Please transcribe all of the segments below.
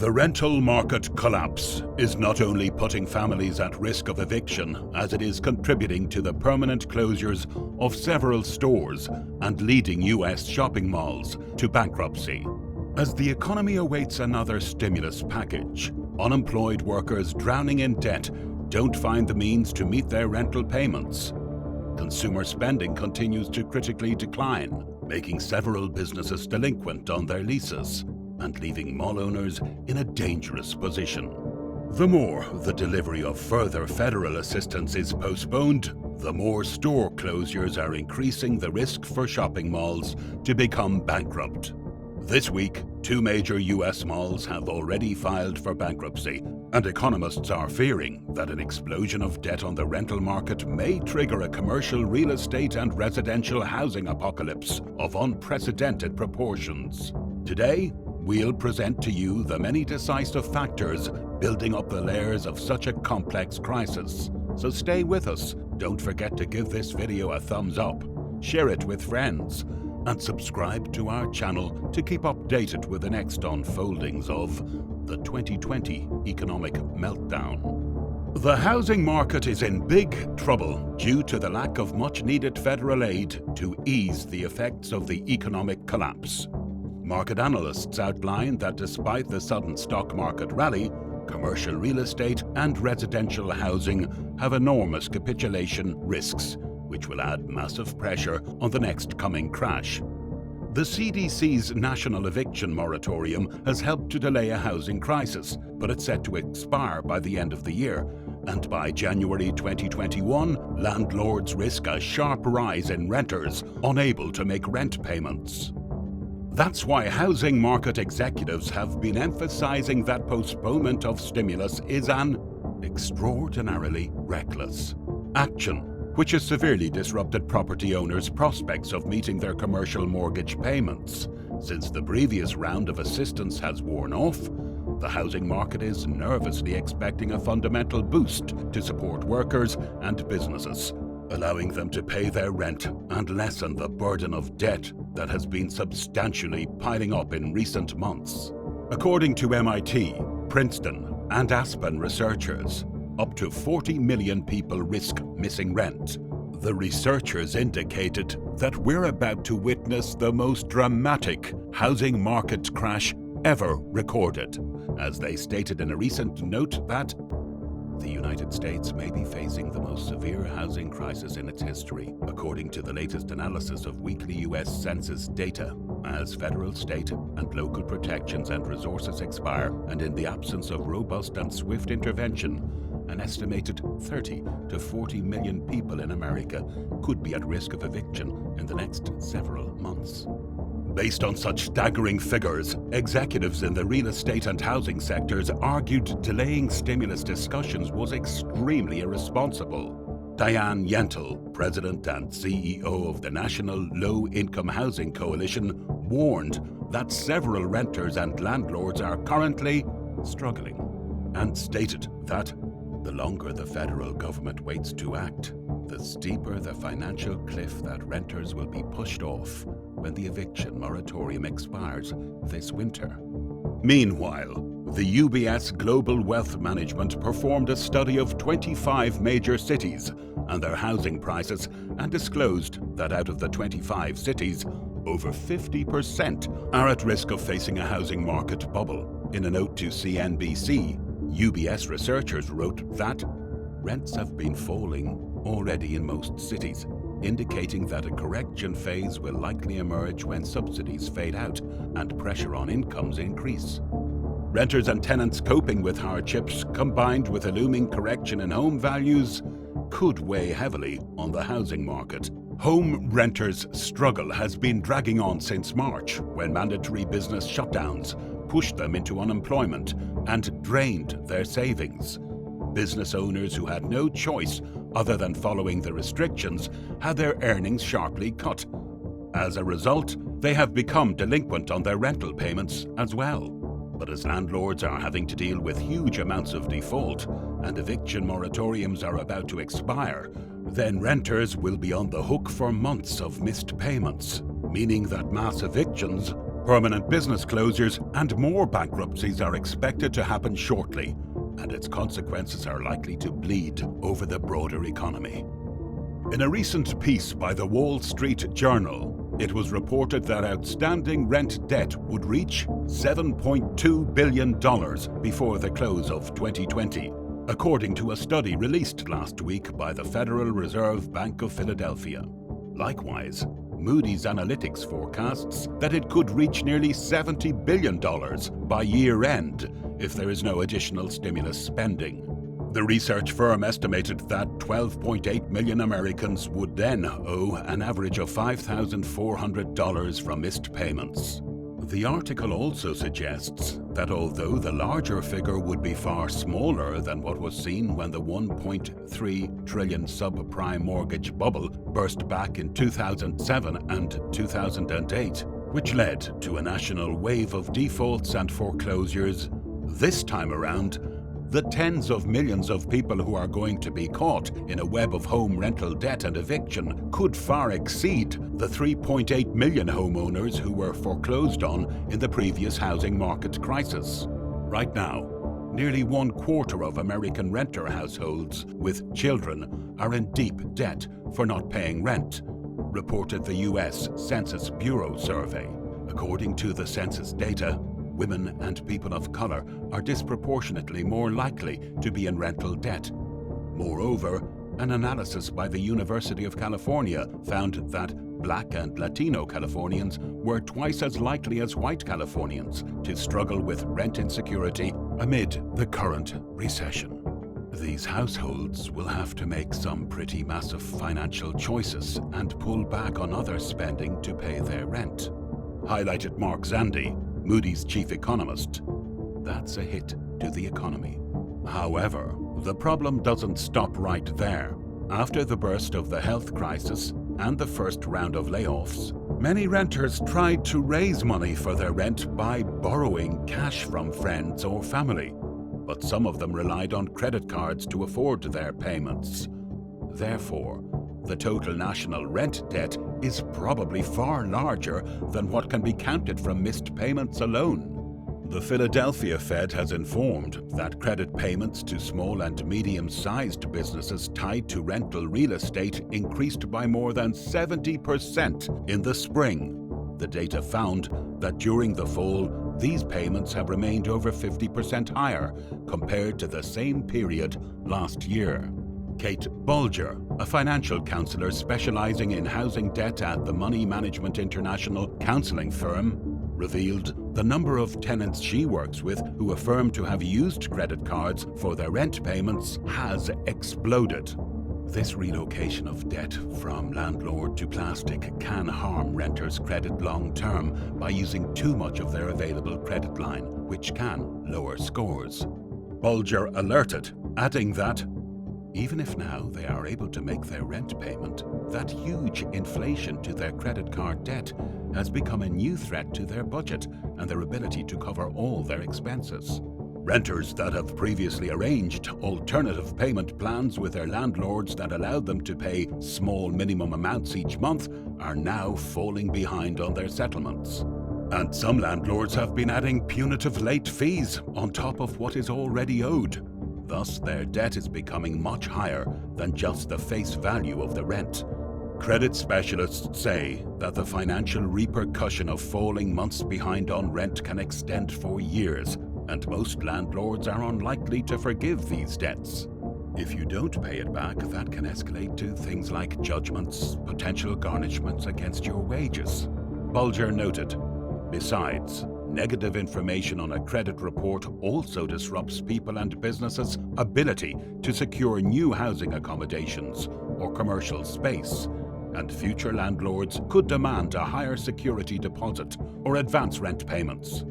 The rental market collapse is not only putting families at risk of eviction, as it is contributing to the permanent closures of several stores and leading US shopping malls to bankruptcy. As the economy awaits another stimulus package, unemployed workers drowning in debt don't find the means to meet their rental payments. Consumer spending continues to critically decline, making several businesses delinquent on their leases and leaving mall owners in a dangerous position. The more the delivery of further federal assistance is postponed, the more store closures are increasing the risk for shopping malls to become bankrupt. This week, 2 major US malls have already filed for bankruptcy, and economists are fearing that an explosion of debt on the rental market may trigger a commercial real estate and residential housing apocalypse of unprecedented proportions. Today, we'll present to you the many decisive factors building up the layers of such a complex crisis. So stay with us. Don't forget to give this video a thumbs up, share it with friends, and subscribe to our channel to keep updated with the next unfoldings of the 2020 economic meltdown. The housing market is in big trouble due to the lack of much-needed federal aid to ease the effects of the economic collapse. Market analysts outline that despite the sudden stock market rally, commercial real estate and residential housing have enormous capitulation risks, which will add massive pressure on the next coming crash. The CDC's national eviction moratorium has helped to delay a housing crisis, but it's set to expire by the end of the year. And by January 2021, landlords risk a sharp rise in renters unable to make rent payments. That's why housing market executives have been emphasizing that postponement of stimulus is an extraordinarily reckless action, which has severely disrupted property owners' prospects of meeting their commercial mortgage payments. Since the previous round of assistance has worn off, the housing market is nervously expecting a fundamental boost to support workers and businesses, allowing them to pay their rent and lessen the burden of debt that has been substantially piling up in recent months. According to MIT, Princeton, and Aspen researchers, up to 40 million people risk missing rent. The researchers indicated that we're about to witness the most dramatic housing market crash ever recorded, as they stated in a recent note that the United States may be facing the most severe housing crisis in its history, according to the latest analysis of weekly U.S. Census data, as federal, state, and local protections and resources expire, and in the absence of robust and swift intervention, an estimated 30 to 40 million people in America could be at risk of eviction in the next several months. Based on such staggering figures, executives in the real estate and housing sectors argued delaying stimulus discussions was extremely irresponsible. Diane Yentl, president and CEO of the National Low-Income Housing Coalition, warned that several renters and landlords are currently struggling, and stated that the longer the federal government waits to act, the steeper the financial cliff that renters will be pushed off when the eviction moratorium expires this winter. Meanwhile, the UBS Global Wealth Management performed a study of 25 major cities and their housing prices and disclosed that out of the 25 cities, over 50% are at risk of facing a housing market bubble. In a note to CNBC, UBS researchers wrote that rents have been falling already in most cities, indicating that a correction phase will likely emerge when subsidies fade out and pressure on incomes increase. Renters and tenants coping with hardships, combined with a looming correction in home values, could weigh heavily on the housing market. Home renters' struggle has been dragging on since March, when mandatory business shutdowns pushed them into unemployment and drained their savings. Business owners who had no choice other than following the restrictions had their earnings sharply cut. As a result, they have become delinquent on their rental payments as well. But as landlords are having to deal with huge amounts of default and eviction moratoriums are about to expire, then renters will be on the hook for months of missed payments, meaning that mass evictions Permanent business closures and more bankruptcies are expected to happen shortly, and its consequences are likely to bleed over the broader economy. In a recent piece by the Wall Street Journal, it was reported that outstanding rent debt would reach $7.2 billion before the close of 2020, according to a study released last week by the Federal Reserve Bank of Philadelphia. Likewise, Moody's Analytics forecasts that it could reach nearly $70 billion by year-end if there is no additional stimulus spending. The research firm estimated that 12.8 million Americans would then owe an average of $5,400 from missed payments. The article also suggests that although the larger figure would be far smaller than what was seen when the $1.3 trillion subprime mortgage bubble burst back in 2007 and 2008, which led to a national wave of defaults and foreclosures, this time around, the tens of millions of people who are going to be caught in a web of home rental debt and eviction could far exceed the 3.8 million homeowners who were foreclosed on in the previous housing market crisis. Right now, nearly 1/4 of American renter households with children are in deep debt for not paying rent, reported the U.S. Census Bureau survey. According to the census data, women and people of color are disproportionately more likely to be in rental debt. Moreover, an analysis by the University of California found that Black and Latino Californians were twice as likely as white Californians to struggle with rent insecurity amid the current recession. These households will have to make some pretty massive financial choices and pull back on other spending to pay their rent, highlighted Mark Zandi, Moody's chief economist. That's a hit to the economy. However, the problem doesn't stop right there. After the burst of the health crisis and the first round of layoffs, many renters tried to raise money for their rent by borrowing cash from friends or family, but some of them relied on credit cards to afford their payments. Therefore, the total national rent debt is probably far larger than what can be counted from missed payments alone. The Philadelphia Fed has informed that credit payments to small and medium-sized businesses tied to rental real estate increased by more than 70% in the spring. The data found that during the fall, these payments have remained over 50% higher compared to the same period last year. Kate Bulger, a financial counselor specializing in housing debt at the Money Management International counseling firm, revealed the number of tenants she works with who affirm to have used credit cards for their rent payments has exploded. This relocation of debt from landlord to plastic can harm renters' credit long-term by using too much of their available credit line, which can lower scores. Bulger alerted, adding that even if now they are able to make their rent payment, that huge inflation to their credit card debt has become a new threat to their budget and their ability to cover all their expenses. Renters that have previously arranged alternative payment plans with their landlords that allowed them to pay small minimum amounts each month are now falling behind on their settlements. And some landlords have been adding punitive late fees on top of what is already owed. Thus, their debt is becoming much higher than just the face value of the rent. Credit specialists say that the financial repercussion of falling months behind on rent can extend for years, and most landlords are unlikely to forgive these debts. If you don't pay it back, that can escalate to things like judgments, potential garnishments against your wages, Bulger noted. Besides, negative information on a credit report also disrupts people and businesses' ability to secure new housing accommodations or commercial space, and future landlords could demand a higher security deposit or advance rent payments.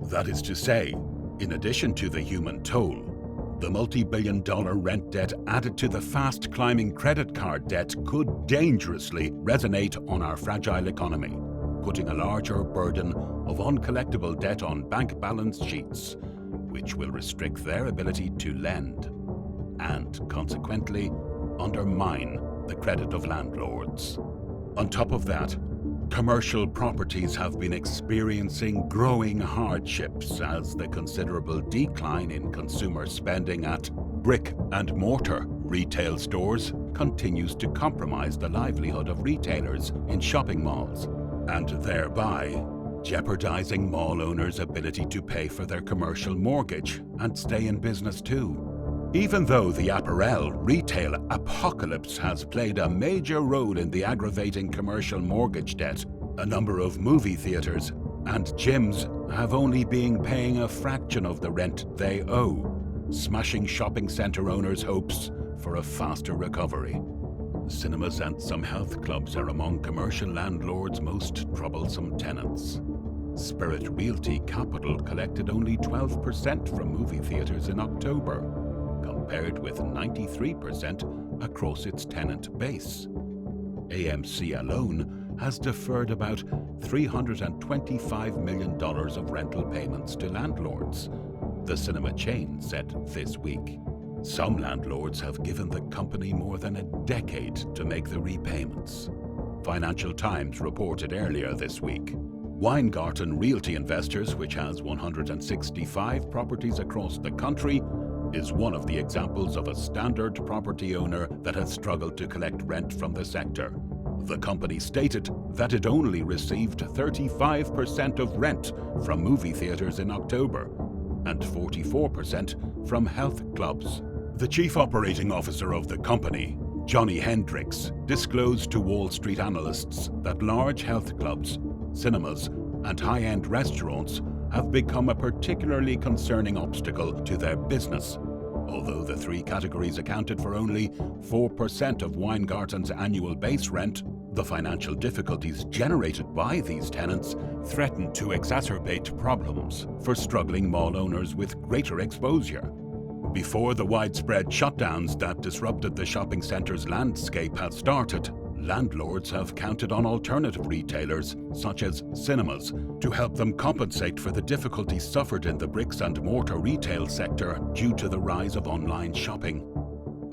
That is to say, in addition to the human toll, the multi-billion-dollar rent debt added to the fast-climbing credit card debt could dangerously resonate on our fragile economy, putting a larger burden of uncollectible debt on bank balance sheets, which will restrict their ability to lend and, consequently, undermine the credit of landlords. On top of that, Commercial properties have been experiencing growing hardships as the considerable decline in consumer spending at brick-and-mortar retail stores continues to compromise the livelihood of retailers in shopping malls, and thereby jeopardizing mall owners' ability to pay for their commercial mortgage and stay in business too. Even though the apparel retail apocalypse has played a major role in the aggravating commercial mortgage debt, a number of movie theaters and gyms have only been paying a fraction of the rent they owe, smashing shopping center owners' hopes for a faster recovery. Cinemas and some health clubs are among commercial landlords' most troublesome tenants. Spirit Realty Capital collected only 12% from movie theaters in October, compared with 93% across its tenant base. AMC alone has deferred about $325 million of rental payments to landlords, the cinema chain said this week. Some landlords have given the company more than a decade to make the repayments. Financial Times reported earlier this week. Weingarten Realty Investors, which has 165 properties across the country, is one of the examples of a standard property owner that has struggled to collect rent from the sector. The company stated that it only received 35% of rent from movie theaters in October and 44% from health clubs. The chief operating officer of the company, Johnny Hendricks, disclosed to Wall Street analysts that large health clubs, cinemas, and high-end restaurants have become a particularly concerning obstacle to their business. Although the three categories accounted for only 4% of Weingarten's annual base rent, the financial difficulties generated by these tenants threaten to exacerbate problems for struggling mall owners with greater exposure. Before the widespread shutdowns that disrupted the shopping center's landscape had started, landlords have counted on alternative retailers, such as cinemas, to help them compensate for the difficulties suffered in the bricks-and-mortar retail sector due to the rise of online shopping.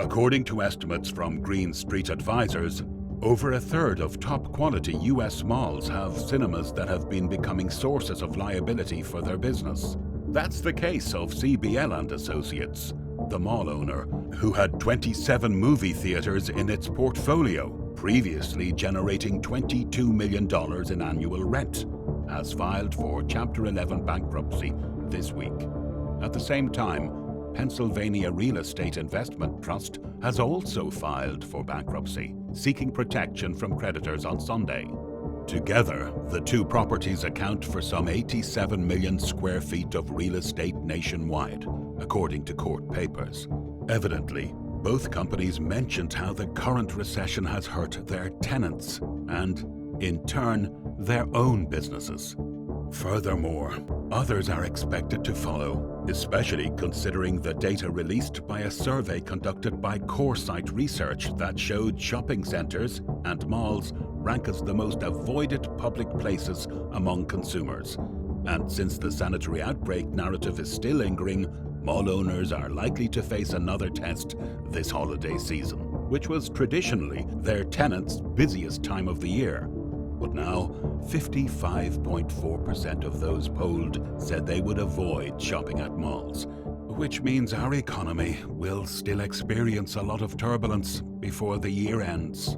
According to estimates from Green Street Advisors, over a third of top-quality U.S. malls have cinemas that have been becoming sources of liability for their business. That's the case of CBL and Associates, the mall owner, who had 27 movie theaters in its portfolio, previously generating $22 million in annual rent, has filed for Chapter 11 bankruptcy this week. At the same time, Pennsylvania Real Estate Investment Trust has also filed for bankruptcy, seeking protection from creditors on Sunday. Together, the two properties account for some 87 million square feet of real estate nationwide, according to court papers. Evidently, both companies mentioned how the current recession has hurt their tenants and, in turn, their own businesses. Furthermore, others are expected to follow, especially considering the data released by a survey conducted by Coresight Research that showed shopping centers and malls rank as the most avoided public places among consumers. And since the sanitary outbreak narrative is still lingering, mall owners are likely to face another test this holiday season, which was traditionally their tenants' busiest time of the year. But now, 55.4% of those polled said they would avoid shopping at malls, which means our economy will still experience a lot of turbulence before the year ends.